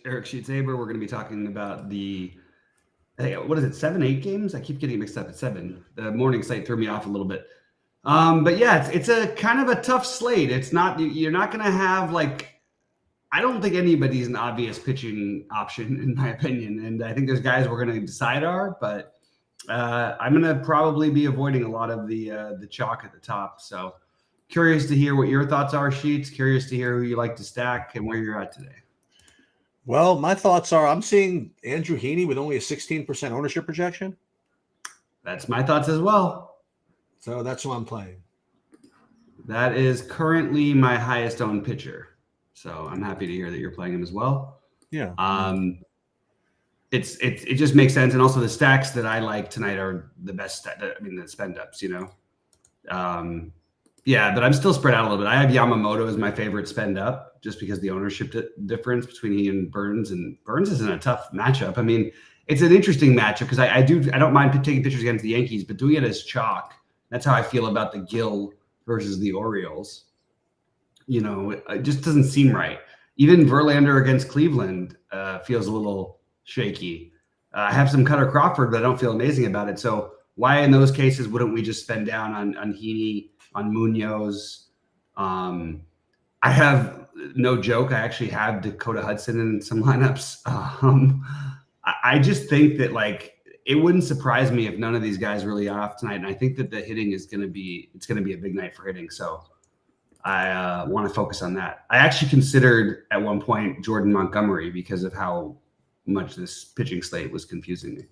Eric Sheets-Aber. We're going to be talking about what is it, 7-8 games? I keep getting mixed up at 7. The morning site threw me off a little bit. But yeah, it's a kind of a tough slate. You're not going to have I don't think anybody's an obvious pitching option in my opinion. And I think there's guys we're going to decide are, but I'm going to probably be avoiding a lot of the chalk at the top. So curious to hear what your thoughts are, Sheets. Curious to hear who you like to stack and where you're at today. Well, my thoughts are I'm seeing Andrew Heaney with only a 16% ownership projection. That's my thoughts as well. So that's who I'm playing. That is currently my highest owned pitcher. So I'm happy to hear that you're playing him as well. Yeah. It just makes sense. And also the stacks that I like tonight are the best. The spend ups, Yeah, but I'm still spread out a little bit. I have Yamamoto as my favorite spend up just because the ownership difference between he and Burns is in a tough matchup. I mean, it's an interesting matchup because I don't mind taking pitchers against the Yankees, but doing it as chalk, that's how I feel about the Gill versus the Orioles. It just doesn't seem right. Even Verlander against Cleveland feels a little shaky. I have some Cutter Crawford, but I don't feel amazing about it. So why in those cases wouldn't we just spend down on Heaney, on Munoz? I have no joke. I actually have Dakota Hudson in some lineups. I just think that it wouldn't surprise me if none of these guys really are off tonight. And I think that the hitting is going to be a big night for hitting. So I want to focus on that. I actually considered at one point Jordan Montgomery because of how much this pitching slate was confusing me.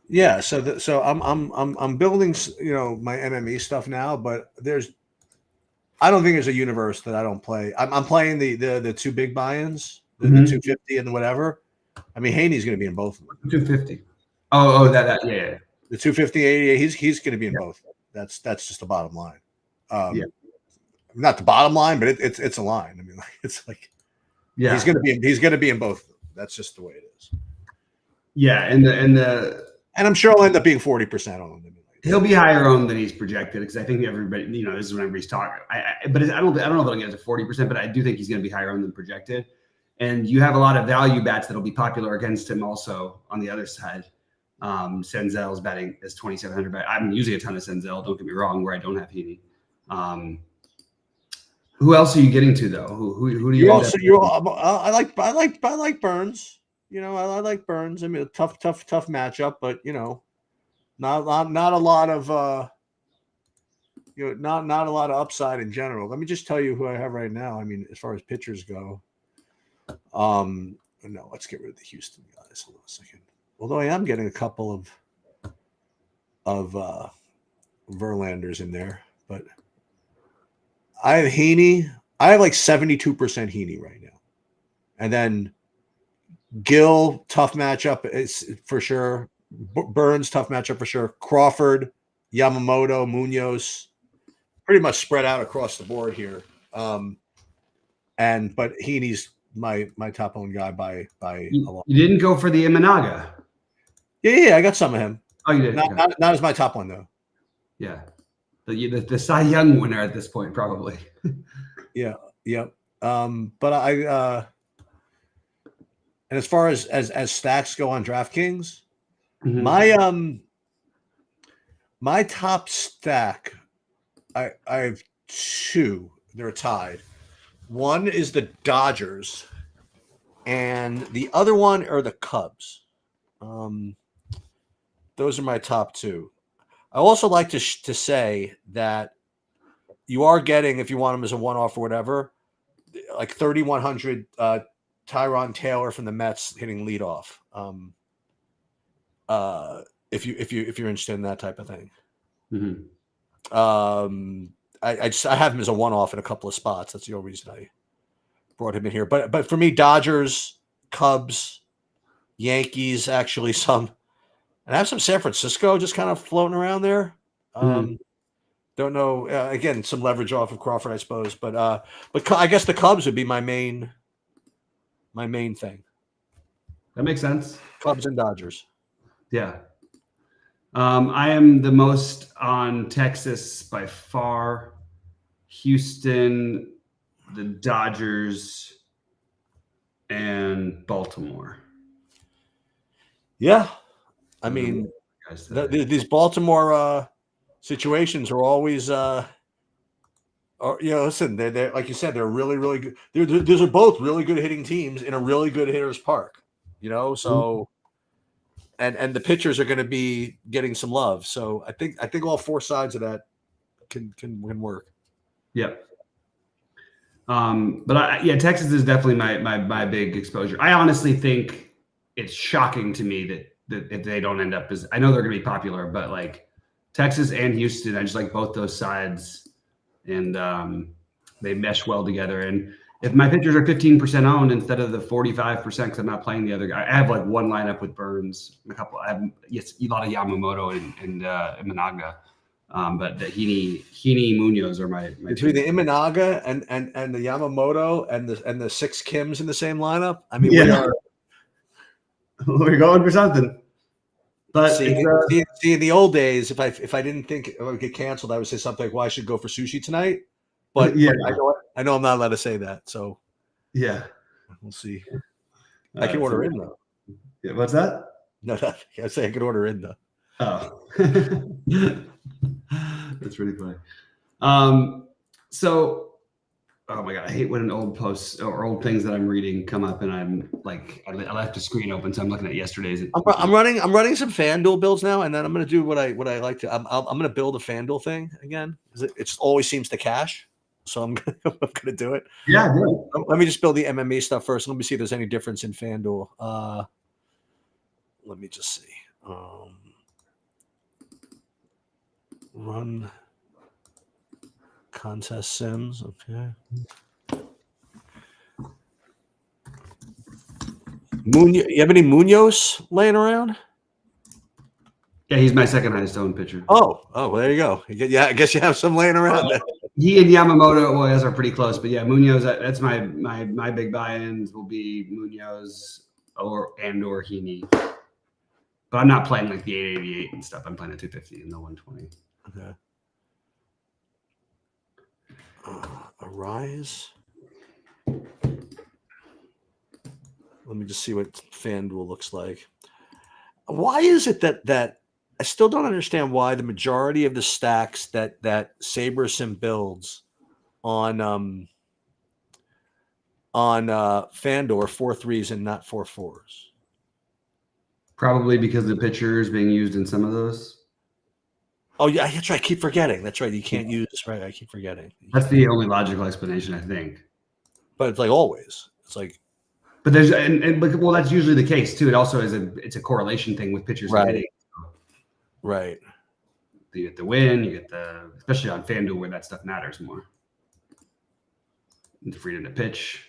Yeah, so I'm building my MME stuff now, but I don't think there's a universe that I don't play. I'm playing the two big buy-ins, the 250 and whatever. I mean, Haney's going to be in both of them. 250. Yeah. The 250, 80, he's going to be in both. That's just the bottom line. Not the bottom line, but it's a line. I mean, it's like he's going to be in both of them. That's just the way it is. Yeah, and I'm sure he'll end up being 40% on them. He'll be higher owned than he's projected because I think everybody, this is when everybody's talking. I don't know if it'll get to 40%, but I do think he's going to be higher owned than projected. And you have a lot of value bats that'll be popular against him also on the other side. Senzel's batting as 2,700. I'm using a ton of Senzel. Don't get me wrong, where I don't have Heaney. Who else are you getting to though? Who do you? I like Burns. I like Burns. I mean, a tough matchup, but not a lot of not a lot of upside in general. Let me just tell you who I have right now. I mean, as far as pitchers go, no, let's get rid of the Houston guys. Hold on a second. Although I am getting a couple of Verlanders in there, but I have Heaney. I have 72% Heaney right now, and then Gill, tough matchup is for sure. Burns, tough matchup for sure. Crawford, Yamamoto, Munoz, pretty much spread out across the board here. But Heaney's my top owned guy by a lot. You didn't go for the Imanaga. Yeah, I got some of him. Oh, you did. Not as my top one though. Yeah, the Cy Young winner at this point probably. Yeah. But I. And as far as stacks go on DraftKings, my top stack, I have two. They're tied. One is the Dodgers, and the other one are the Cubs. Those are my top two. I also like to say that you are getting, if you want them as a one-off or whatever, 3,100. Tyron Taylor from the Mets hitting leadoff. If you're interested in that type of thing, I have him as a one-off in a couple of spots. That's the only reason I brought him in here. But for me, Dodgers, Cubs, Yankees, actually some, and I have some San Francisco just kind of floating around there. Don't know. Again, some leverage off of Crawford, I suppose. But I guess the Cubs would be my main thing. That makes sense. Cubs and Dodgers. Yeah. I am the most on Texas by far. Houston, the Dodgers, and Baltimore. Yeah, I mean, these Baltimore situations are always, listen, they're like you said, they're really, really good. These are both really good hitting teams in a really good hitter's park, So, and the pitchers are going to be getting some love. So I think all four sides of that can work. Yep. But Texas is definitely my big exposure. I honestly think it's shocking to me that if they don't end up as, I know they're going to be popular, but like Texas and Houston, I just like both those sides, and they mesh well together. And if my pitchers are 15% owned instead of the 45%, because I'm not playing the other guy, I have like one lineup with Burns, a lot of Yamamoto and Managa. But the Heaney Munoz are my between the Imanaga and the Yamamoto and the six Kims in the same lineup. I mean, we're going for something. But see, in the old days, if I didn't think it would get canceled, I would say something like, "Well, I should go for sushi tonight." But I know I'm not allowed to say that. So yeah, we'll see. I can order in though. Yeah, what's that? No, I say I could order in though. Oh, that's pretty funny. So, oh my god, I hate when old posts or old things that I'm reading come up, and I'm like, I left the screen open, so I'm looking at yesterday's. I'm running some FanDuel builds now, and then I'm going to do what I like to. I'm going to build a FanDuel thing again. It always seems to cash, so I'm going to do it. Yeah. Let me just build the MME stuff first. Let me see if there's any difference in FanDuel. Let me just see. Run contest sims. Okay. You have any Munoz laying around? Yeah, he's my second highest owned pitcher. Oh, well, there you go. Yeah, I guess you have some laying around. He and Yamamoto are pretty close, but yeah, Munoz. That's my big buy-ins will be Munoz or Heaney. But I'm not playing like the 888 and stuff. I'm playing the 250 and the 120. Okay. Arise. Let me just see what FanDuel looks like. Why is it that I still don't understand why the majority of the stacks that SaberSim builds on FanDuel are 4-3s and not 4-4s? Probably because the pitcher is being used in some of those. Oh yeah, that's right. I keep forgetting. That's right. You can't use right. I keep forgetting. That's the only logical explanation, I think. But it's like always. It's like. But there's well, that's usually the case too. It also is it's a correlation thing with pitchers right. hitting. Right. You get the win. You get especially on FanDuel where that stuff matters more. The freedom to pitch.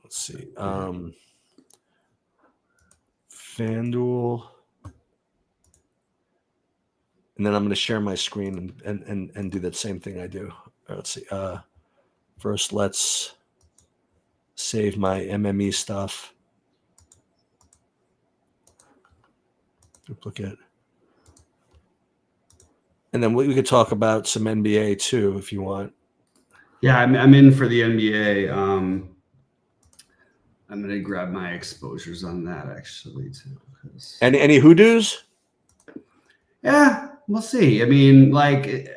Let's see. FanDuel. And then I'm going to share my screen and do that same thing I do. Let's see. First, let's save my MME stuff. Duplicate. And then we could talk about some NBA too, if you want. Yeah, I'm in for the NBA. I'm going to grab my exposures on that actually too. Any hoodoos? Yeah, we'll see. I mean, like,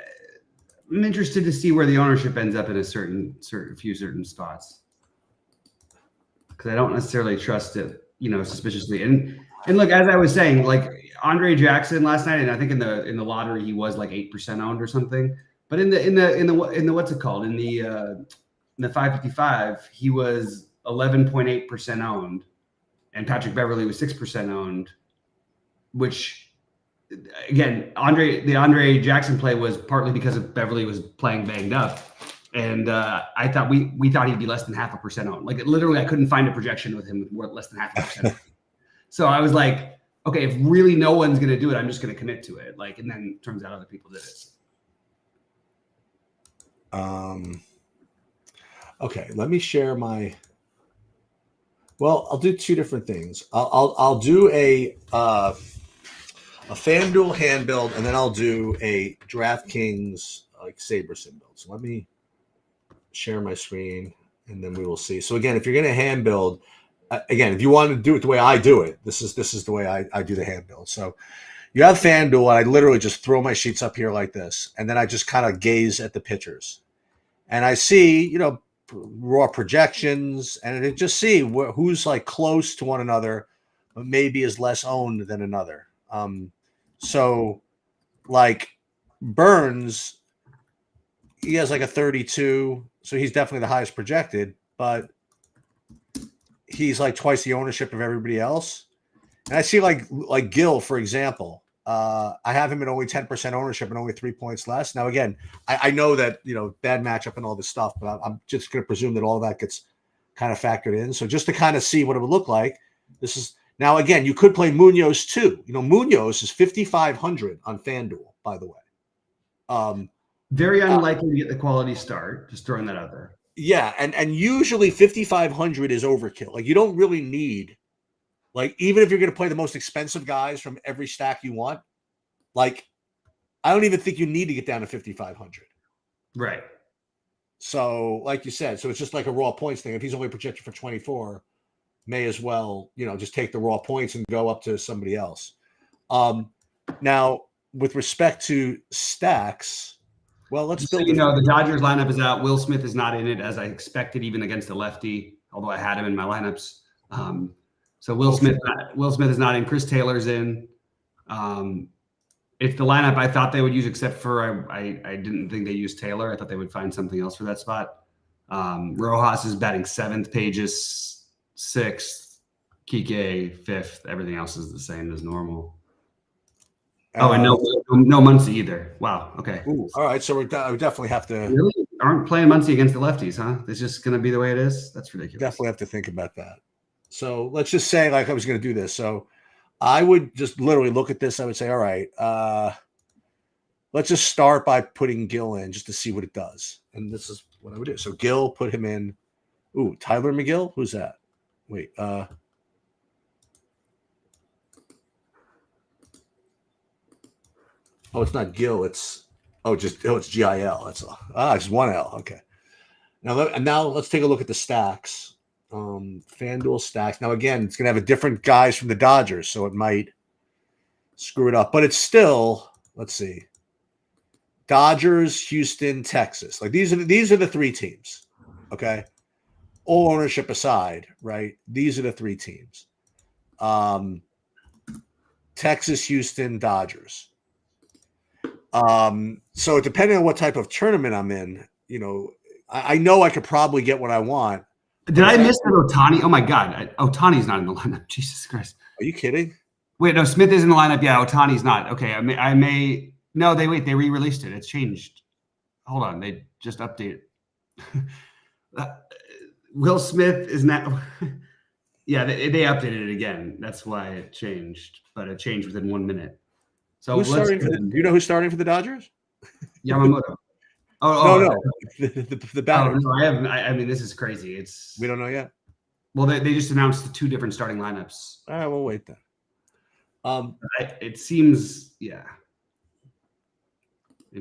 I'm interested to see where the ownership ends up in a certain few spots, because I don't necessarily trust it, suspiciously. And look, as I was saying, like Andre Jackson last night, and I think in the lottery he was like 8% owned or something. But in the what's it called, in the 555, he was 11.8% owned, and Patrick Beverly was 6% owned, which. Again, the Andre Jackson play was partly because of Beverly was playing banged up, and I thought we thought he'd be less than 0.5% owned. Like literally, I couldn't find a projection with him with less than 0.5%. So I was like, okay, if really no one's going to do it, I'm just going to commit to it. Like, and then it turns out other people did it. Okay, let me share my. Well, I'll do two different things. I'll do a FanDuel hand build, and then I'll do a DraftKings like SaberSim build. So let me share my screen and then we will see. So again, if you're going to hand build, again, if you want to do it the way I do it, this is the way I do the hand build. So you have FanDuel, and I literally just throw my sheets up here like this, and then I just kind of gaze at the pitchers, and I see, raw projections, and I just see who's like close to one another, but maybe is less owned than another. So like Burns, he has like a 32, so he's definitely the highest projected, but he's like twice the ownership of everybody else. And I see like Gill, for example. I have him at only 10% ownership and only 3 points less. Now, again, I know that, bad matchup and all this stuff, but I'm just going to presume that all that gets kind of factored in. So just to kind of see what it would look like, this is now, again, you could play Munoz too. Munoz is 5,500 on FanDuel, by the way. Very unlikely to get the quality start. Just throwing that out there. Yeah, and usually 5,500 is overkill. Like, you don't really need, like, even if you're going to play the most expensive guys from every stack you want, like, I don't even think you need to get down to 5,500. Right. So, like you said, so it's just like a raw points thing. If he's only projected for 24, may as well, just take the raw points and go up to somebody else. Now, with respect to stacks, well, let's build. The Dodgers lineup is out. Will Smith is not in it, as I expected, even against the lefty, although I had him in my lineups. So Will Smith is not in. Chris Taylor's in. It's the lineup I thought they would use, except for I didn't think they used Taylor. I thought they would find something else for that spot. Rojas is batting 7th, Pages 6th, Kike 5th. Everything else is the same as normal. Oh, and no Muncy either. Wow. Okay. Ooh, all right. So we definitely have to. Really? Aren't playing Muncy against the lefties, huh? It's just going to be the way it is. That's ridiculous. Definitely have to think about that. So let's just say, like, I was going to do this. So I would just literally look at this. I would say, all right, let's just start by putting Gill in just to see what it does. And this is what I would do. So Gill, put him in. Ooh, Tyler McGill. Who's that? Wait. Oh, it's not Gill. It's GIL. That's all. It's 1L. Okay. Now let's take a look at the stacks. FanDuel stacks. Now, again, it's going to have a different guys from the Dodgers, so it might screw it up. But it's still, let's see, Dodgers, Houston, Texas. Like, these are the 3 teams. Okay, all ownership aside, right? These are the 3 teams. Texas, Houston, Dodgers. So depending on what type of tournament I'm in, I know I could probably get what I want. Did I miss that Ohtani? Oh my God, Ohtani's not in the lineup. Jesus Christ! Are you kidding? Wait, no, Smith is in the lineup. Yeah, Ohtani's not. Okay, I may. No, they re-released it. It's changed. Hold on, they just updated. Will Smith is not. Yeah, they updated it again. That's why it changed, but it changed within 1 minute. So who's starting for do you know who's starting for the Dodgers? Yamamoto. No. The batter. No, I haven't. I mean, this is crazy. We don't know yet. Well, they just announced the 2 different starting lineups. All right, we'll wait then. It seems, yeah.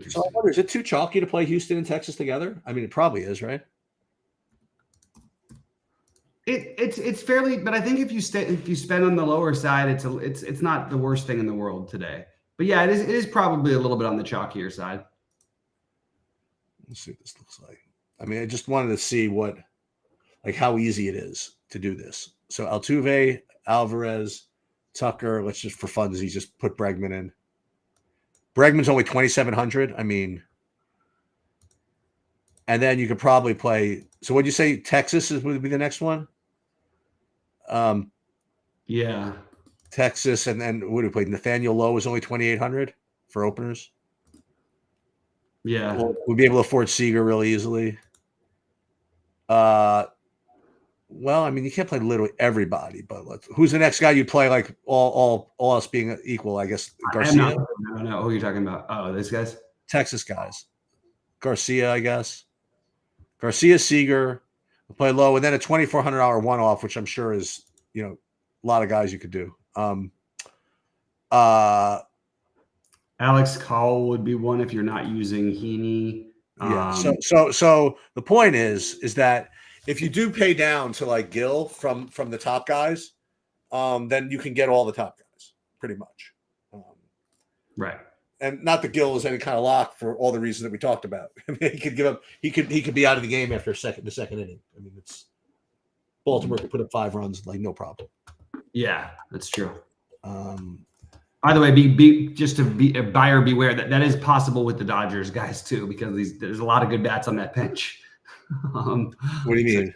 So I wonder, is it too chalky to play Houston and Texas together? I mean, it probably is, right? It's fairly, but I think if you spend on the lower side, it's not the worst thing in the world today. But yeah, it is probably a little bit on the chalkier side. Let's see what this looks like. I mean, I just wanted to see how easy it is to do this. So Altuve, Alvarez, Tucker. Let's just, for funsies, just put Bregman in. Bregman's only 2,700. I mean, and then you could probably play. So what'd you say? Texas would be the next one. Yeah. Texas, and then what do we play? Nathaniel Lowe is only 2,800 for openers. Yeah, we'll be able to afford Seager really easily. Well, I mean, you can't play literally everybody, but who's the next guy you play? Like all else being equal, I guess. Garcia. I don't know who you're talking about. Oh, these guys, Texas guys. Garcia, I guess. Garcia, Seager. We'll play Low, and then a $2,400 one-off, which I'm sure is a lot of guys you could do. Alex Call would be one if you're not using Heaney. Yeah. So the point is that if you do pay down to like Gill from the top guys, then you can get all the top guys pretty much. Right. And not that Gill is any kind of lock for all the reasons that we talked about. I mean, he could give up. He could be out of the game after the second inning. I mean, it's Baltimore could put up 5 runs like no problem. Yeah, that's true. By the way, be a buyer beware that is possible with the Dodgers guys too, because there's a lot of good bats on that bench. What do you mean?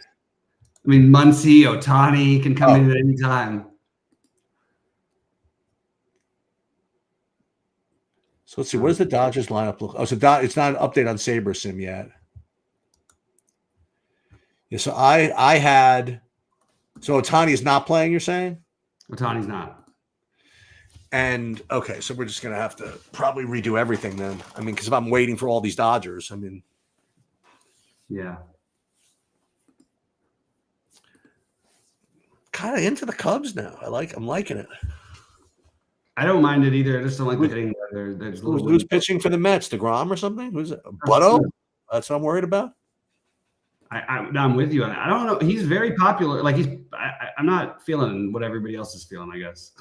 I mean, Muncy, Ohtani can come in at any time. So let's see. What does the Dodgers lineup look? Oh, so it's not an update on Saber Sim yet. Yeah. So I had. So Ohtani is not playing. You're saying? Ohtani's not. And okay, so we're just gonna have to probably redo everything then. I mean, because if I'm waiting for all these Dodgers, I mean, yeah. Kind of into the Cubs now. I'm liking it. I don't mind it either. I just don't like the hitting. Who's pitching for the Mets? DeGrom or something? Who's it? Butto? That's what I'm worried about. I'm with you on that. I don't know. He's very popular. Like I'm not feeling what everybody else is feeling, I guess.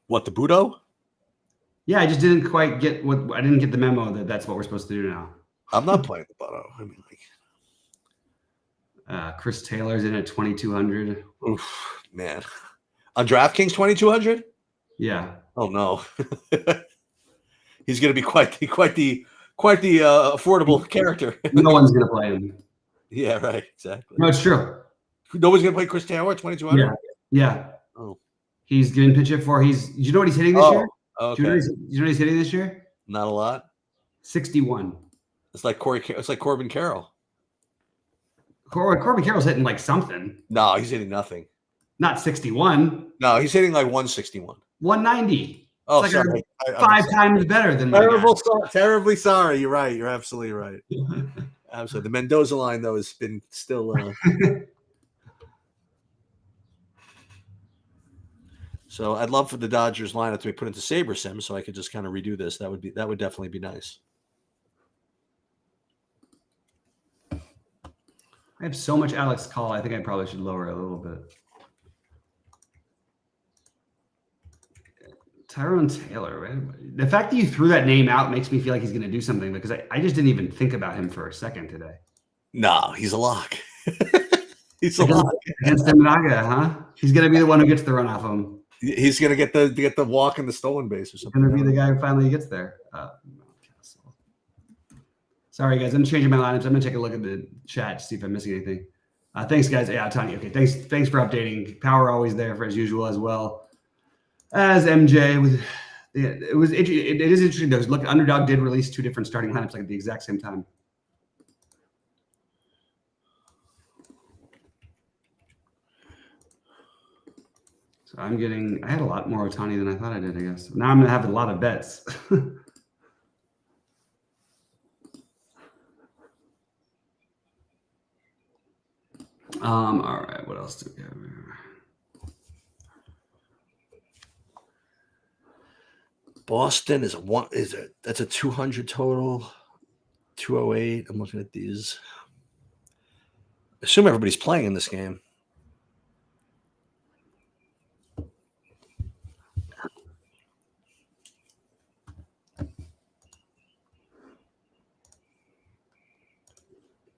What, the Budo? Yeah, I just didn't quite get I didn't get the memo that that's what we're supposed to do now. I'm not playing the Butto. I mean, like Chris Taylor's in at 2,200. Oof, man. On DraftKings 2,200? Yeah. Oh no. He's going to be quite the affordable character. No one's going to play him. Yeah, right. Exactly. No, it's true. Nobody's going to play Chris Taylor 2,200? Yeah. Oh. He's getting pitch hit for. You know what he's hitting this year? Okay. You know what he's hitting this year? Not a lot. 61. It's like Corbin Carroll. Corbin Carroll's hitting like something. No, he's hitting nothing. Not 61. No, he's hitting like 161. 190. Oh, it's sorry. Like 5 times better than terribly sorry. You're right. You're absolutely right. Absolutely. The Mendoza line, though, has been still. So I'd love for the Dodgers lineup to be put into Saber Sim, so I could just kind of redo this. That would definitely be nice. I have so much Alex Call. I think I probably should lower it a little bit. Tyrone Taylor, right? The fact that you threw that name out makes me feel like he's going to do something, because I just didn't even think about him for a second today. No, he's a lock. He's a lock. Against Naga, huh? He's going to be the one who gets the run off him. He's going to get the walk and the stolen base or something. Going to be the guy who finally gets there. Sorry, guys. I'm changing my lineups. I'm going to take a look at the chat to see if I'm missing anything. Thanks, guys. Yeah, Tanya. Okay, thanks for updating. Power always there for as usual as well. As MJ, it is interesting though. Look, Underdog did release 2 different starting lineups like at the exact same time. So I had a lot more Ohtani than I thought I did, I guess. Now I'm going to have a lot of bets. All right, what else do we have here? Boston that's a 200 total, 208. I'm looking at these. I assume everybody's playing in this game.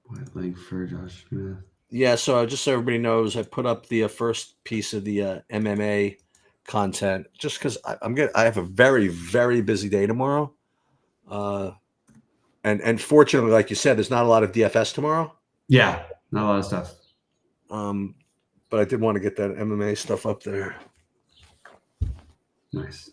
White leg for Josh Smith. Yeah, so just so everybody knows, I put up the first piece of the MMA content just because I have a very, very busy day tomorrow, and fortunately, like you said, there's not a lot of DFS tomorrow. Yeah, not a lot of stuff. But I did want to get that MMA stuff up there. Nice.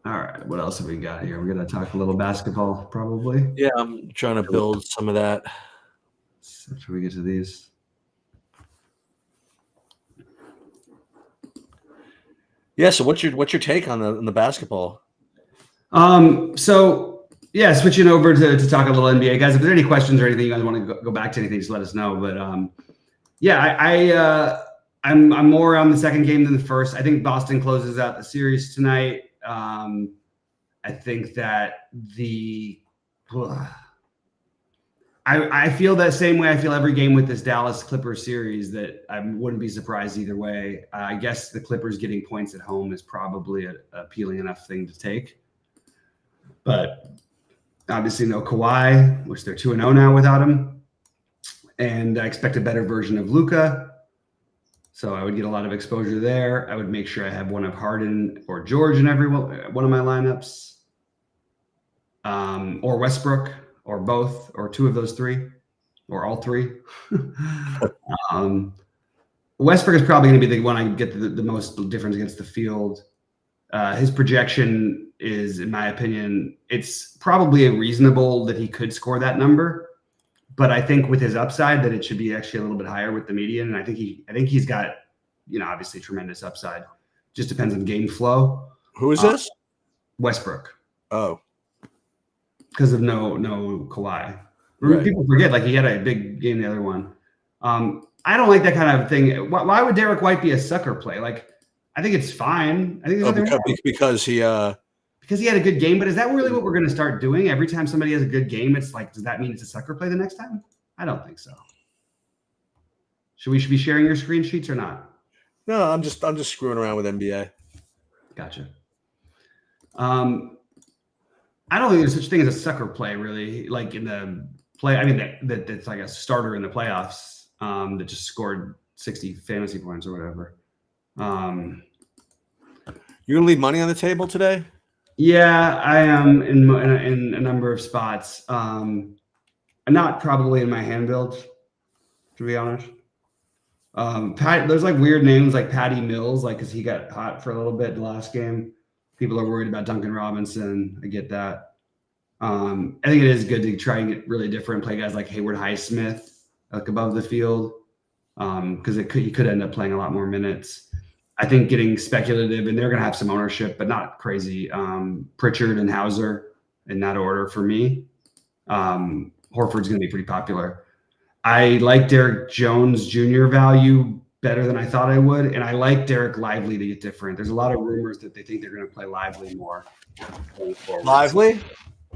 All right, what else have we got here? We're going to talk a little basketball, probably. Yeah, I'm trying to build some of that. After we get to these. Yeah, so what's your take on the basketball? So yeah, switching over to talk a little NBA, guys. If there's any questions or anything you guys want to go back to anything, just let us know. But yeah, I'm more on the second game than the first. I think Boston closes out the series tonight. I think that I feel that same way I feel every game with this Dallas Clippers series, that I wouldn't be surprised either way. I guess the Clippers getting points at home is probably an appealing enough thing to take. But obviously no Kawhi, which they're 2-0 now without him. And I expect a better version of Luka. So I would get a lot of exposure there. I would make sure I have one of Harden or George in every one of my lineups. Or Westbrook, or both, or two of those three, or all three. Westbrook is probably going to be the one I get the most difference against the field. His projection is, in my opinion, it's probably reasonable that he could score that number, but I think with his upside that it should be actually a little bit higher with the median. And I think he's got, obviously tremendous upside. Just depends on game flow. Who is this? Westbrook. Oh, because of no Kawhi. Right. People forget, like, he had a big game the other one. I don't like that kind of thing. Why would Derek White be a sucker play? Like, I think it's fine. I think because he had a good game. But is that really what we're going to start doing every time somebody has a good game? It's like, does that mean it's a sucker play the next time? I don't think so. Should we be sharing your screen sheets or not? No, I'm just screwing around with NBA. Gotcha. I don't think there's such thing as a sucker play, really. Like in the play, I mean, that's like a starter in the playoffs that just scored 60 fantasy points or whatever. You're gonna leave money on the table today? Yeah, I am in a number of spots. Not probably in my hand build, to be honest. There's like weird names like Patty Mills, like because he got hot for a little bit in the last game. People are worried about Duncan Robinson. I get that. I think it is good to try and get really different, play guys like Hayward Highsmith, like above the field, because he could end up playing a lot more minutes. I think getting speculative, and they're going to have some ownership, but not crazy. Pritchard and Hauser in that order for me. Horford's going to be pretty popular. I like Derek Jones Jr. value better than I thought I would, and I like Derek Lively to get different. There's a lot of rumors that they think they're going to play Lively more going forward. Lively?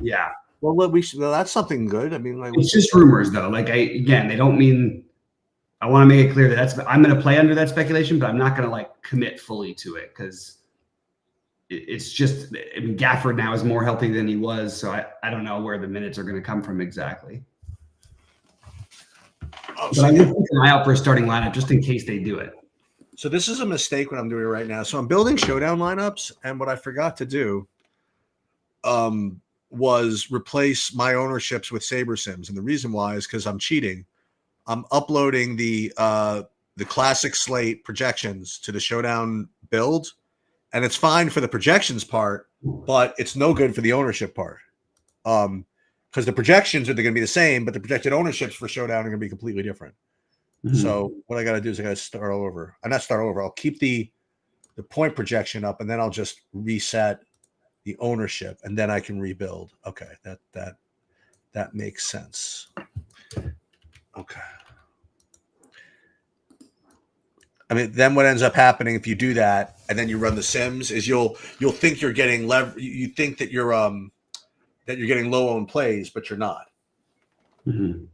Yeah. Well, that's something good. I mean, like, it's just rumors, though. Like, they don't mean. I want to make it clear that I'm going to play under that speculation, but I'm not going to like commit fully to it because it's just. I mean, Gafford now is more healthy than he was, so I don't know where the minutes are going to come from exactly. But I'm just keeping an eye out for a starting lineup just in case they do it. So this is a mistake what I'm doing right now. So I'm building showdown lineups, and what I forgot to do was replace my ownerships with Saber Sims. And the reason why is because I'm cheating. I'm uploading the classic slate projections to the showdown build, and it's fine for the projections part, but it's no good for the ownership part. Because the projections are going to be the same, but the projected ownerships for showdown are going to be completely different. Mm-hmm. So what I got to do is I got to start over. I'm not start over. I'll keep the point projection up, and then I'll just reset the ownership, and then I can rebuild. Okay, that makes sense. Okay. I mean, then what ends up happening if you do that, and then you run the Sims, is you'll think you're getting you think that you're getting low owned plays, but you're not. Mm-hmm.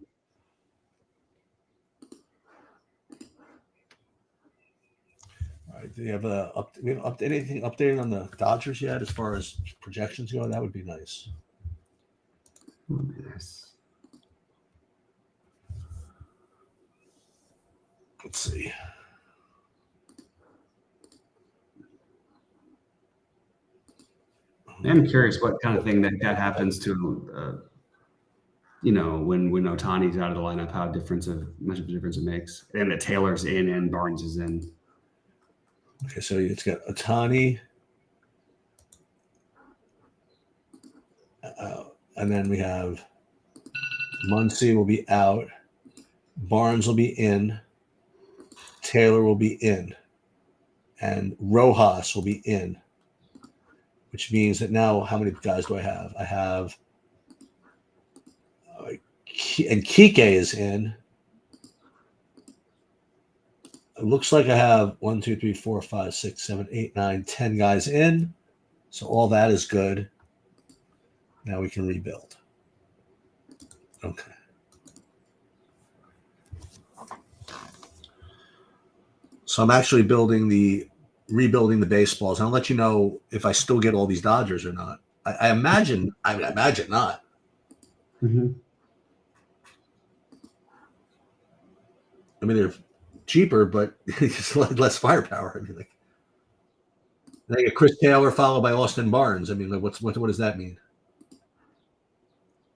All right. Do you have anything updating on the Dodgers yet as far as projections go? That would be nice. Would be nice. Let's see. I'm curious what kind of thing that happens to, when Ohtani's out of the lineup, how much of a difference it makes. And that Taylor's in and Barnes is in. Okay, so it's got Ohtani. And then we have Muncy will be out. Barnes will be in. Taylor will be in. And Rojas will be in. Which means that now, how many guys do I have? I have, and Kike is in. it looks like I have 1, 2, 3, 4, 5, 6, 7, 8, 9, 10 guys in. So all that is good. Now we can rebuild. Okay. So I'm actually rebuilding the baseballs. I'll let you know if I still get all these Dodgers or not. I imagine not. Mm-hmm. I mean, they're cheaper, but it's less firepower. I mean, like they get Chris Taylor followed by Austin Barnes. I mean, like what does that mean?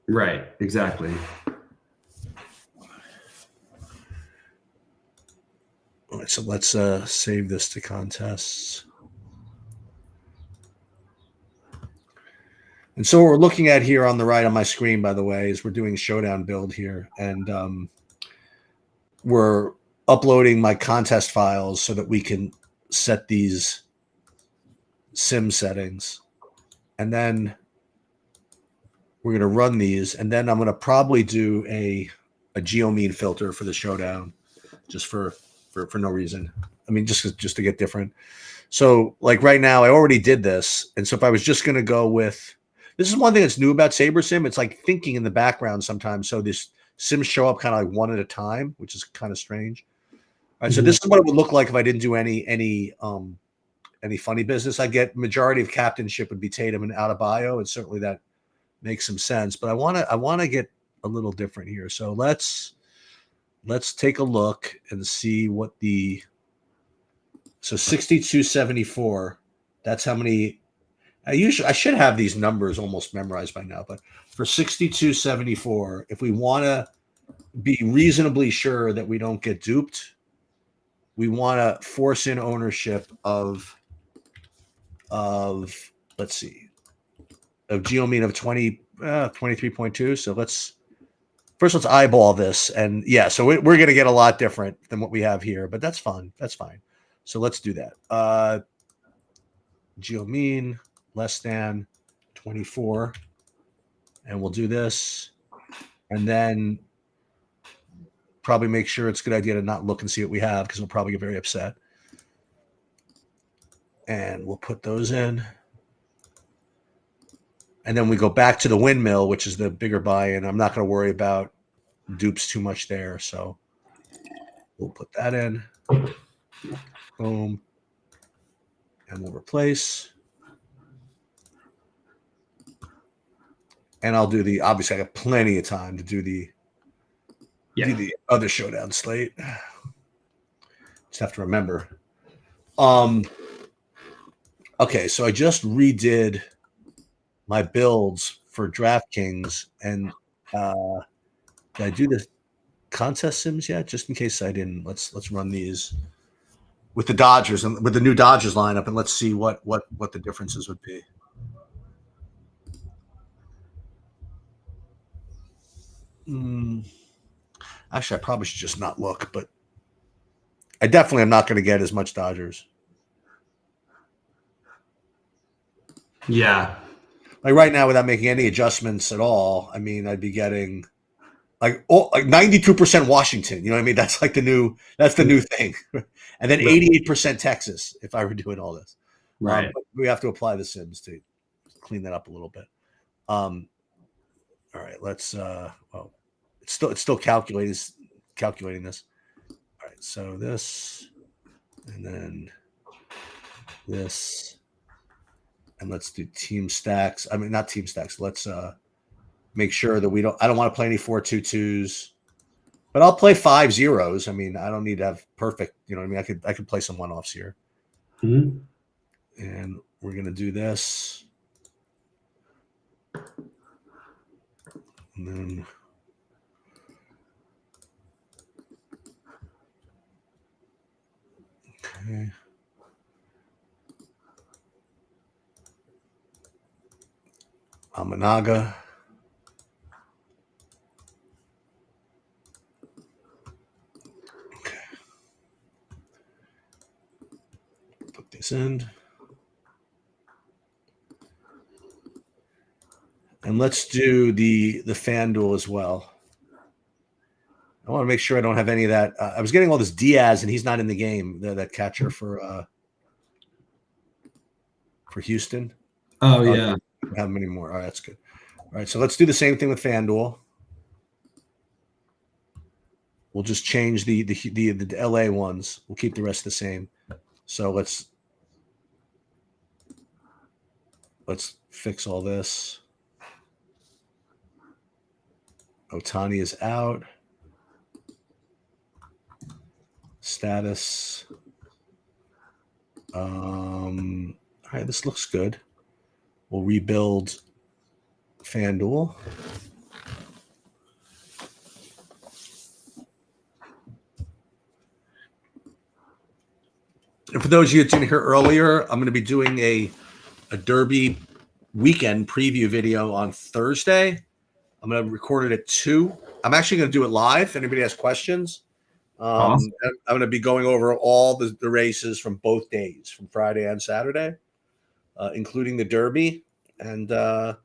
Right. Exactly. All right, so let's save this to contests. And so what we're looking at here on the right on my screen, by the way, is we're doing showdown build here, and we're uploading my contest files so that we can set these sim settings, and then we're going to run these, and then I'm going to probably do a geomean filter for the showdown, just for no reason. I mean, just to get different. So like right now, I already did this, and so if I was just going to go with, this is one thing that's new about SaberSim. It's like thinking in the background sometimes. So this sims show up kind of like one at a time, which is kind of strange. All right, so this is what it would look like if I didn't do any funny business. I get majority of captainship would be Tatum and Adebayo, and certainly that makes some sense. But I want to get a little different here. So let's take a look and see what so 6274. That's how many. I should have these numbers almost memorized by now, but for 6274, if we want to be reasonably sure that we don't get duped, we want to force in ownership of let's see, of geomean of 23.2. So let's eyeball this, and yeah, so we're going to get a lot different than what we have here, but that's fun. That's fine. So let's do that. Geomean less than 24, and we'll do this, and then probably make sure it's a good idea to not look and see what we have, because we'll probably get very upset. And we'll put those in, and then we go back to the windmill, which is the bigger buy-in. I'm not going to worry about dupes too much there, so we'll put that in. Boom, and we'll replace. And I'll do obviously I got plenty of time to do the other showdown slate. Just have to remember. Okay, so I just redid my builds for DraftKings, and did I do the contest sims yet? Just in case I didn't, let's run these with the Dodgers and with the new Dodgers lineup, and let's see what the differences would be. Actually, I probably should just not look, but I definitely am not going to get as much Dodgers. Yeah. Like right now, without making any adjustments at all, I mean, I'd be getting like 92% Washington. You know what I mean? That's like the new thing. And then 88% Texas, if I were doing all this. Right. But we have to apply the sims to clean that up a little bit. All right, let's well, it's still calculating this. All right, so this, and then this, and let's do team stacks. I mean, not team stacks. Let's make sure that I don't want to play any 4-2-2s, but I'll play 5 zeros. I mean, I don't need to have perfect, you know what I mean? I could play some one-offs here. Mm-hmm. And we're going to do this. And then okay. Amanaga. Okay. Put this in. And let's do the FanDuel as well. I want to make sure I don't have any of that. I was getting all this Diaz, and he's not in the game. That catcher for Houston. Oh yeah. Don't have him anymore. All right, that's good. All right, so let's do the same thing with FanDuel. We'll just change the LA ones. We'll keep the rest the same. So let's fix all this. Ohtani is out. Status. All right, this looks good. We'll rebuild FanDuel. And for those of you that didn't hear earlier, I'm going to be doing a Derby weekend preview video on Thursday. I'm going to record it at 2. I'm actually going to do it live if anybody has questions. Awesome. I'm going to be going over all the races from both days, from Friday and Saturday, including the Derby. And I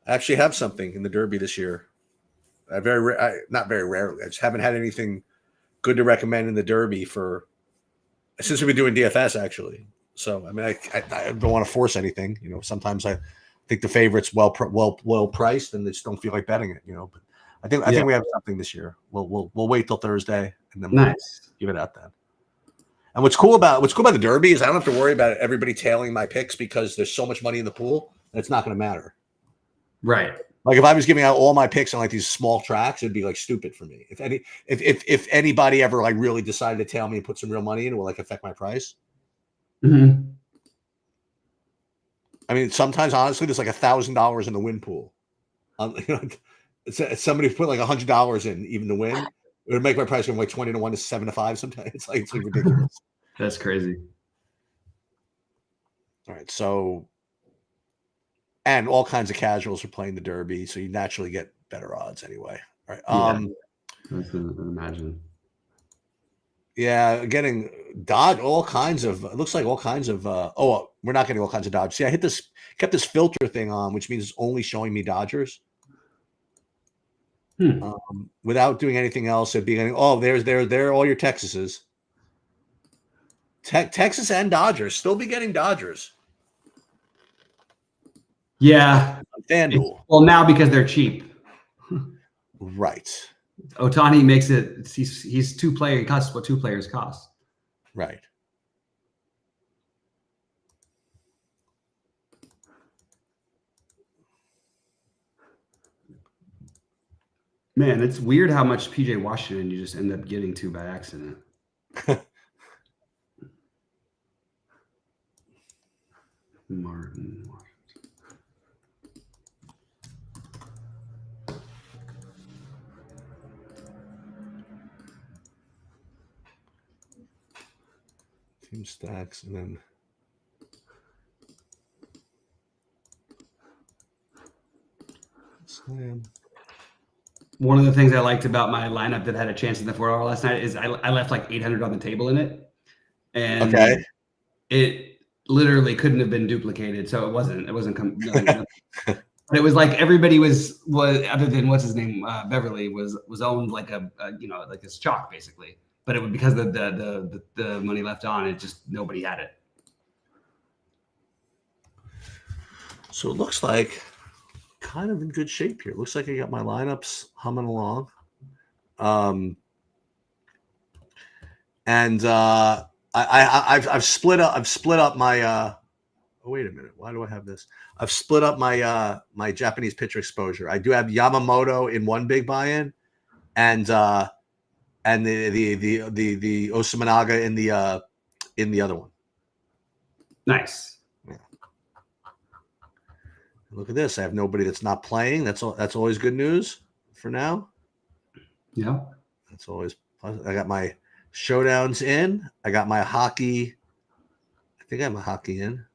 actually have something in the Derby this year. Not very rarely. I just haven't had anything good to recommend in the Derby since we've been doing DFS, actually. So, I mean, I don't want to force anything. You know, sometimes I think the favorite's well priced, and they just don't feel like betting it. You know, but I think we have something this year. We'll wait till Thursday, and then we'll give it out then. And what's cool about the Derby is I don't have to worry about everybody tailing my picks because there's so much money in the pool that it's not going to matter. Right. Like if I was giving out all my picks on like these small tracks, it'd be like stupid for me. If anybody ever like really decided to tail me and put some real money in, it will like affect my price. Mm-hmm. I mean, sometimes honestly, there's like $1,000 in the win pool. Somebody put like $100 in even to win. It would make my price from like 20 to 1 to 7 to 5. Sometimes it's like ridiculous. That's crazy. All right, so. And all kinds of casuals are playing the Derby, so you naturally get better odds anyway. All right. I can imagine. Yeah, getting Dodge, all kinds of. It looks like all kinds of. We're not getting all kinds of Dodge. See, I kept this filter thing on, which means it's only showing me Dodgers. Without doing anything else, it'd be going. There are all your Texases. Texas and Dodgers still be getting Dodgers. Yeah. FanDuel. Well, now because they're cheap. Right. Ohtani makes it. He's 2 players. He costs what 2 players cost. Right. Man, it's weird how much PJ Washington you just end up getting to by accident. Martin Washington. Team stacks and then slam. One of the things I liked about my lineup that had a chance in the 4-hour last night is I left like 800 on the table in it, and it literally couldn't have been duplicated. So it wasn't. But it was like everybody was other than what's his name, Beverly was owned like like his chalk basically. But it was because the money left on it, just nobody had it. So it looks like kind of in good shape here. It looks like I got my lineups humming along. And I've split up my oh, wait a minute. Why do I have this? I've split up my my Japanese pitcher exposure. I do have Yamamoto in one big buy-in and the Osamanaga in the other one. Nice. Yeah. Look at this. I have nobody that's not playing. That's always good news for now. Yeah. That's always I got my showdowns in. I got my hockey. I think I have a hockey in.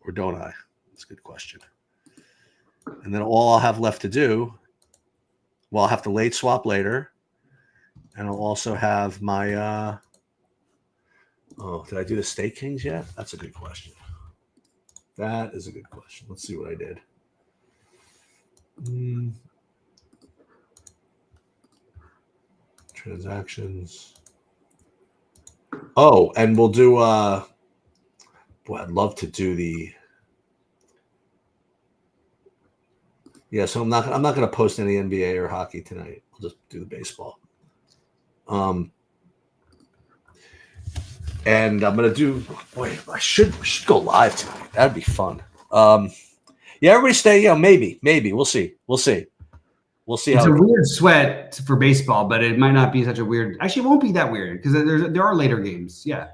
Or don't I? That's a good question. And then all I'll have left to do, I'll have to late swap later. And I'll also have my did I do the Stake Kings yet? That's a good question. That is a good question. Let's see what I did. transactions. Oh, and we'll do. Boy, I'd love to do the. Yeah, so I'm not going to post any NBA or hockey tonight. I'll just do the baseball. And I'm gonna do. Boy, we should go live tonight. That'd be fun. Yeah, everybody stay. Yeah, maybe we'll see. We'll see It's how a weird sweat for baseball, but it might not be such a weird. Actually, it won't be that weird because there are later games. Yeah,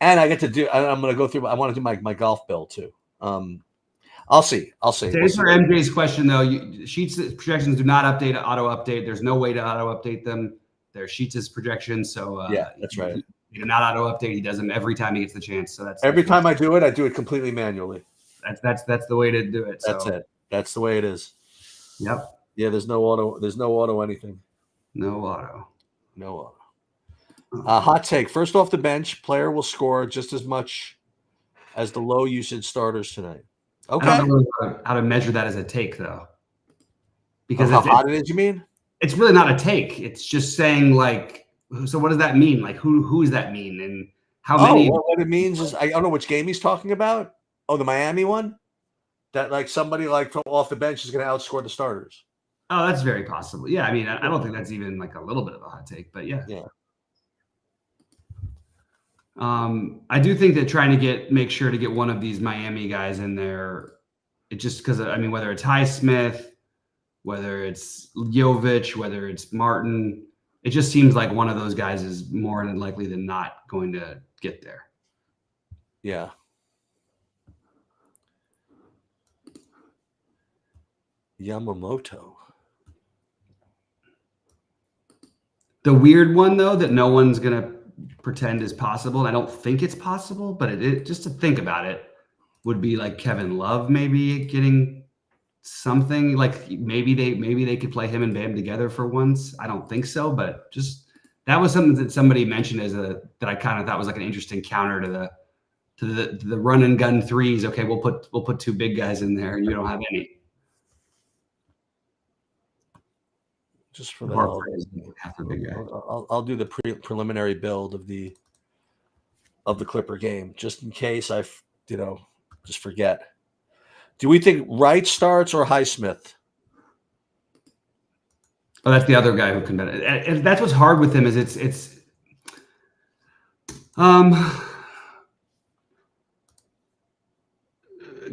and I get to do. I'm gonna go through. I want to do my golf bill too. I'll see. To answer MJ's question though, Sheets projections do not auto update. There's no way to auto update them. They're Sheets' projections, so yeah, that's right. He do not auto update. He does them every time he gets the chance. So every time I do it completely manually. That's the way to do it. That's it. That's the way it is. Yep. Yeah, there's no auto anything. No auto. Hot take. First off the bench, player will score just as much as the low usage starters tonight. Okay. I don't know how to measure that as a take though. Because how hot it is, you mean? It's really not a take. It's just saying like, so what does that mean? Like who does that mean? And how many? Well, what it means is I don't know which game he's talking about. Oh, the Miami one? That like somebody like from off the bench is going to outscore the starters. Oh, that's very possible. Yeah, I mean, I don't think that's even like a little bit of a hot take, but yeah. Yeah. I do think that make sure to get one of these Miami guys in there, it just because I mean, whether it's Highsmith, whether it's Jovic, whether it's Martin, it just seems like one of those guys is more than likely than not going to get there. Yeah. Yamamoto. The weird one though that no one's gonna pretend is possible, and I don't think it's possible, but it just to think about it would be like Kevin Love maybe getting something. Like maybe they could play him and Bam together for once. I don't think so, but just that was something that somebody mentioned that I kind of thought was like an interesting counter to the run and gun threes. Okay, we'll put two big guys in there and you don't have any. Just for that, I'll do the preliminary build of the Clipper game just in case I just forget. Do we think Wright starts or Highsmith? Oh, that's the other guy who can bet it. And that's what's hard with him is it's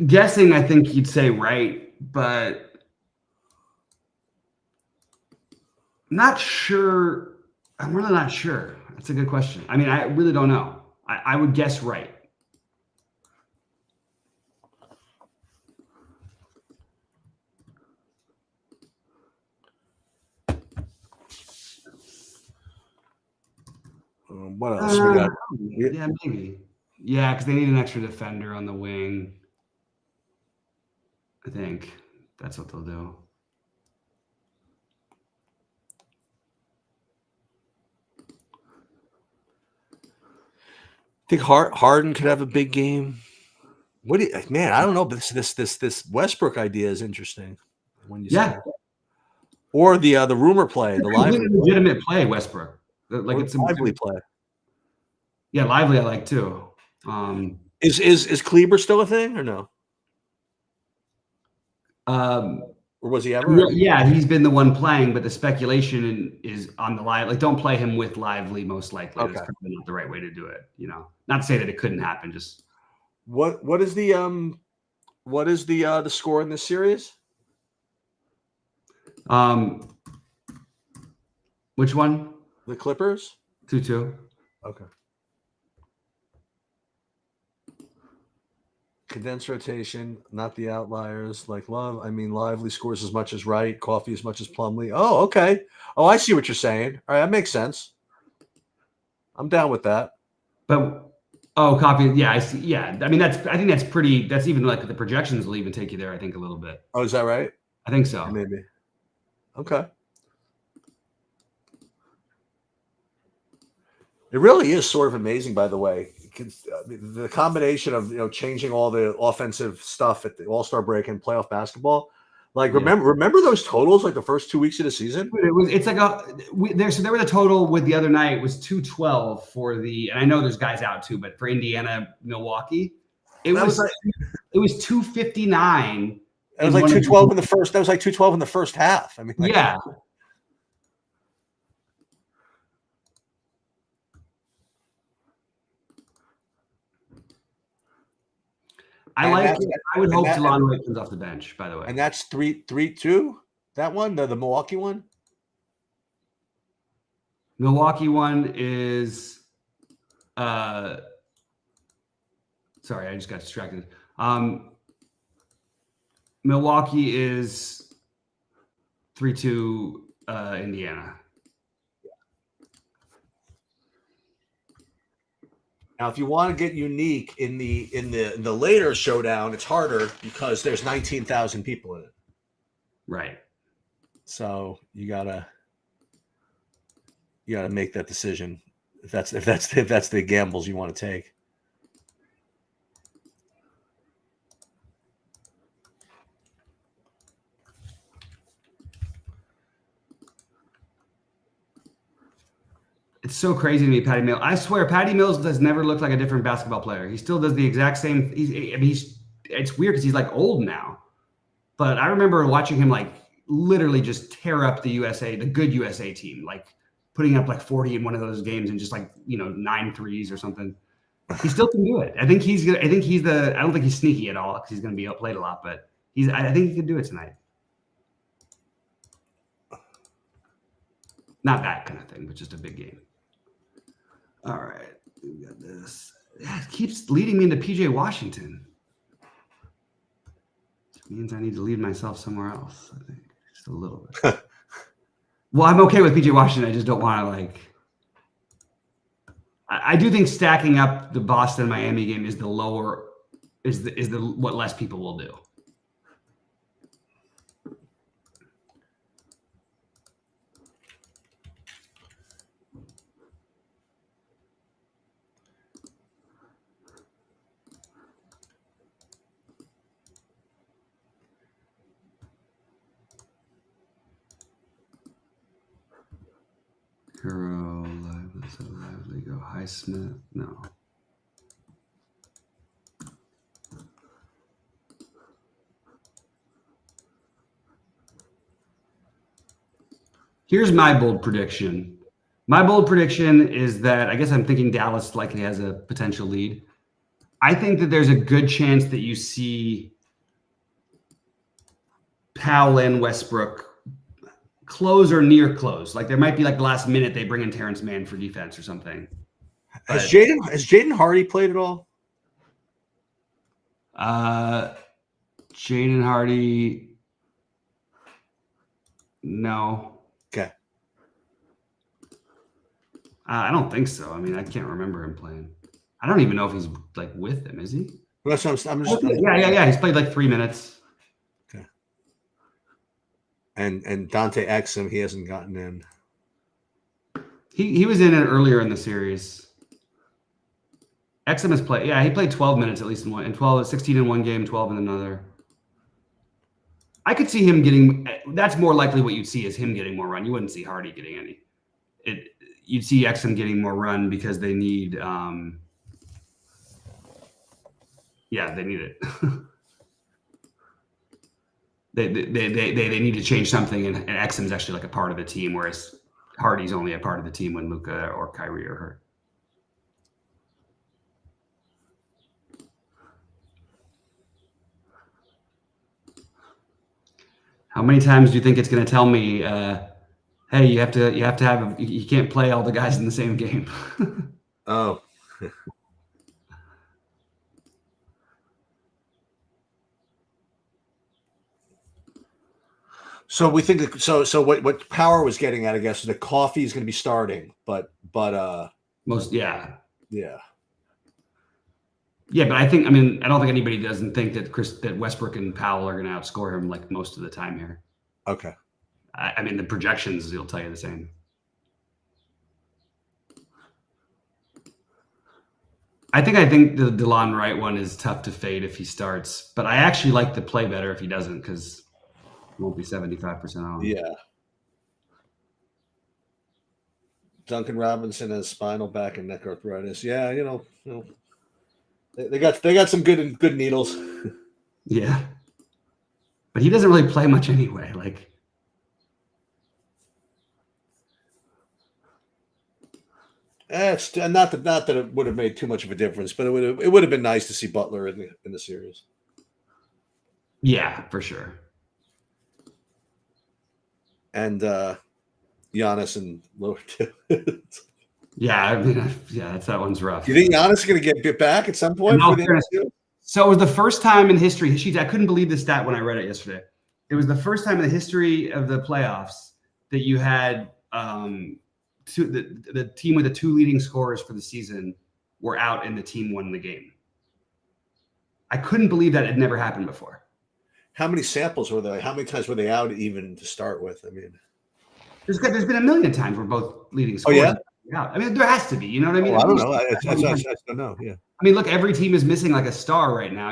guessing. I think he'd say Wright, but not sure. I'm really not sure. That's a good question. I mean, I really don't know. I would guess Wright. What else we got? Yeah, maybe. Yeah, because they need an extra defender on the wing. I think that's what they'll do. I think Harden could have a big game. What do you, man? I don't know, but this Westbrook idea is interesting. When you say or the rumor play, the lively legitimate play, Westbrook. Like it's a lively play. Yeah, lively I like too. Is Kleber still a thing or no? Or was he ever? Yeah, he's been the one playing, but the speculation is on the live. Like, don't play him with lively. Most likely, that's probably not the right way to do it. Not to say that it couldn't happen. Just what is the score in this series? Which one? The Clippers 2-2. Okay. Condensed rotation, not the outliers like Love. I mean, Lively scores as much as Wright, Coffee as much as Plumlee. Oh, okay. Oh, I see what you're saying. All right, that makes sense. I'm down with that. But Coffee, yeah, I see. Yeah, I mean I think that's pretty. That's even like the projections will even take you there. I think a little bit. Oh, is that right? I think so. Maybe. Okay. It really is sort of amazing, by the way. The combination of changing all the offensive stuff at the All-Star break and playoff basketball, Like, Yeah. remember those totals like the first 2 weeks of the season? It's like there was a total with the other night was 212 for the, and I know there's guys out too, but for Indiana, Milwaukee, it was 259. It was like 212 in the first. That was like 212 in the first half. I mean, like, yeah. I would hope DeLon Wright comes off the bench, by the way. And that's 3-2. That one, the Milwaukee one? Milwaukee one is sorry, I just got distracted. Milwaukee is 3-2 Indiana. Now, if you want to get unique in the later showdown, it's harder because there's 19,000 people in it. Right. So you gotta make that decision if that's the gambles you want to take. It's so crazy to me, Patty Mills. I swear, Patty Mills does never look like a different basketball player. He still does the exact same. It's weird because he's like old now. But I remember watching him like literally just tear up the good USA team, like putting up like 40 in one of those games and just like 9 threes or something. He still can do it. I think he's gonna. I don't think he's sneaky at all because he's going to be outplayed a lot. But I think he could do it tonight. Not that kind of thing, but just a big game. All right, we got this. Yeah, it keeps leading me into PJ Washington. Which means I need to lead myself somewhere else, I think. Just a little bit. Well, I'm okay with PJ Washington. I just don't want to like. I do think stacking up the Boston Miami game is the what less people will do. Hero, lively, go Highsmith. No. Here's my bold prediction. My bold prediction is that I guess I'm thinking Dallas likely has a potential lead. I think that there's a good chance that you see Powell and Westbrook close or near close. Like there might be like the last minute they bring in Terrence Mann for defense or something. Has Jaden Hardy played at all? Jaden Hardy, no. Okay. I don't think so. I mean, I can't remember him playing. I don't even know if he's like with them. Is he? Well, Yeah. He's played like 3 minutes. Okay. And Dante Exum, he hasn't gotten in. He was in it earlier in the series. Exum has played. Yeah, he played 12 minutes at least in one, and 16 in one game, 12 in another. I could see him getting. That's more likely what you'd see is him getting more run. You wouldn't see Hardy getting any. You'd see Exum getting more run because they need. Yeah, they need it. They need to change something, and Exum's actually like a part of the team, whereas Hardy's only a part of the team when Luka or Kyrie are hurt. How many times do you think it's going to tell me, hey, you can't play all the guys in the same game? Oh. So we think so what Power was getting at, I guess, is that Coffee is going to be starting, but most yeah. Yeah, but I don't think anybody doesn't think that Westbrook and Powell are going to outscore him like most of the time here. Okay. I mean, the projections will tell you the same. I think the DeLon Wright one is tough to fade if he starts, but I actually like the play better if he doesn't because Won't be 75% on. Yeah. Duncan Robinson has spinal back and neck arthritis. Yeah, they got some good needles. Yeah. But he doesn't really play much anyway. Like, It's not that it would have made too much of a difference, but it would have been nice to see Butler in the series. yeah, for sure. And Giannis and Lillard too. Yeah, I mean, that one's rough. You think Giannis is going to get back at some point? So it was the first time in history. I couldn't believe the stat when I read it yesterday. It was the first time in the history of the playoffs that you had the team with the 2 leading scorers for the season were out and the team won the game. I couldn't believe that had never happened before. How many samples were there? How many times were they out even to start with? I mean, there's been a million times where both leading scorers. Oh, yeah? Out. I mean, there has to be. You know what I mean? I don't know. I don't know. Yeah. I mean, look, every team is missing like a star right now.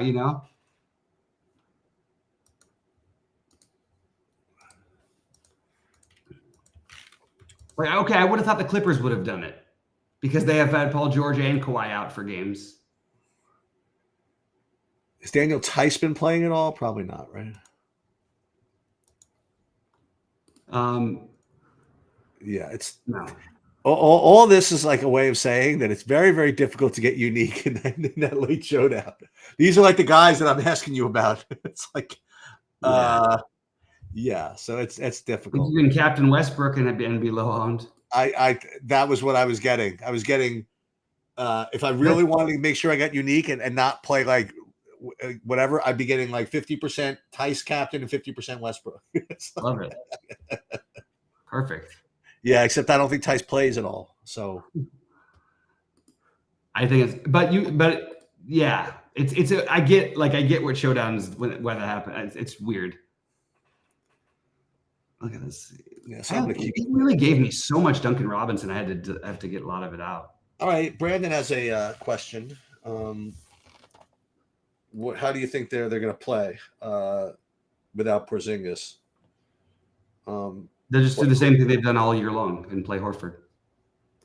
Like, okay, I would have thought the Clippers would have done it because they have had Paul George and Kawhi out for games. Has Daniel Tice been playing at all? Probably not, right? Yeah, it's no. All this is like a way of saying that it's very, very difficult to get unique in that late showdown. These are like the guys that I'm asking you about. It's like, yeah. So it's difficult. You can captain Westbrook and be low owned. That was what I was getting. I was getting if I really wanted to make sure I got unique and not play like whatever, I'd be getting like 50% Tice captain and 50% Westbrook. Love it. Perfect. Yeah, except I don't think Tice plays at all. So I think I get what showdowns when that happens. It's weird. Look at this. Yeah, so he really gave me so much Duncan Robinson. I had to get a lot of it out. All right, Brandon has a question. How do you think they're going to play without Porzingis? They'll just do the same thing they've done all year long and play Horford.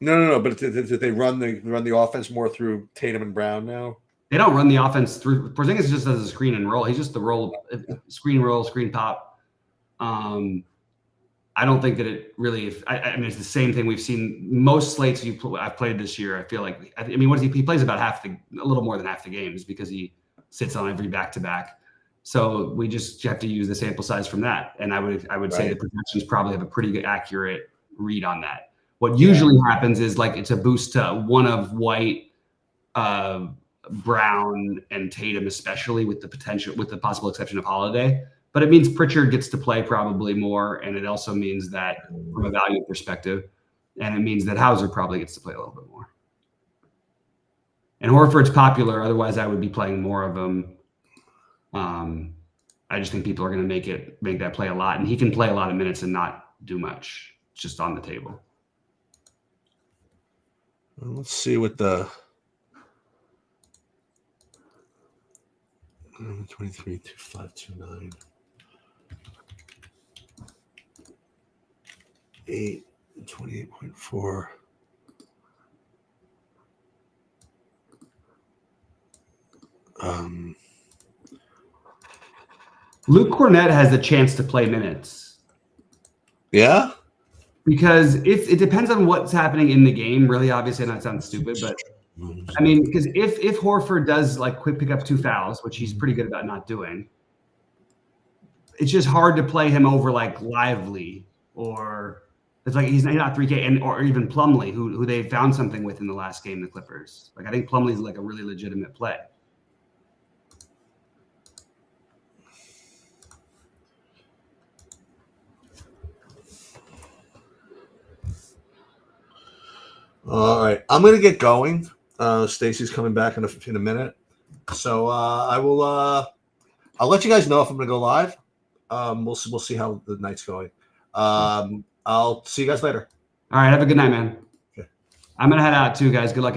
No. But did they run the offense more through Tatum and Brown now? They don't run the offense through. Porzingis just does a screen and roll. He's just the screen pop. I don't think that it really. I mean, it's the same thing we've seen most slates I've played this year. I feel like he plays about a little more than half the games because he sits on every back-to-back. So we just have to use the sample size from that. And I would say the projections probably have a pretty good accurate read on that. What usually happens is like it's a boost to one of White, Brown, and Tatum, especially with the possible exception of Holiday. But it means Pritchard gets to play probably more. And it also means that from a value perspective, and it means that Hauser probably gets to play a little bit more. And Horford's popular. Otherwise, I would be playing more of him. I just think people are going to make that play a lot, and he can play a lot of minutes and not do much. It's just on the table. Well, let's see what the 23, 2529, 8, 28.4. Luke Cornett has a chance to play minutes. Yeah? Because it depends on what's happening in the game, really. Obviously, and that sounds stupid, but I mean, because if Horford does like pick up 2 fouls, which he's pretty good about not doing, it's just hard to play him over like Lively or it's like he's not 3K or even Plumlee, who they found something with in the last game, the Clippers. Like I think Plumlee's like a really legitimate play. All right, I'm gonna get going. Stacy's coming back in a minute, so I'll let you guys know if I'm gonna go live. We'll see how the night's going. I'll see you guys later. All right, have a good night, man. Okay. I'm gonna head out too, guys. Good luck.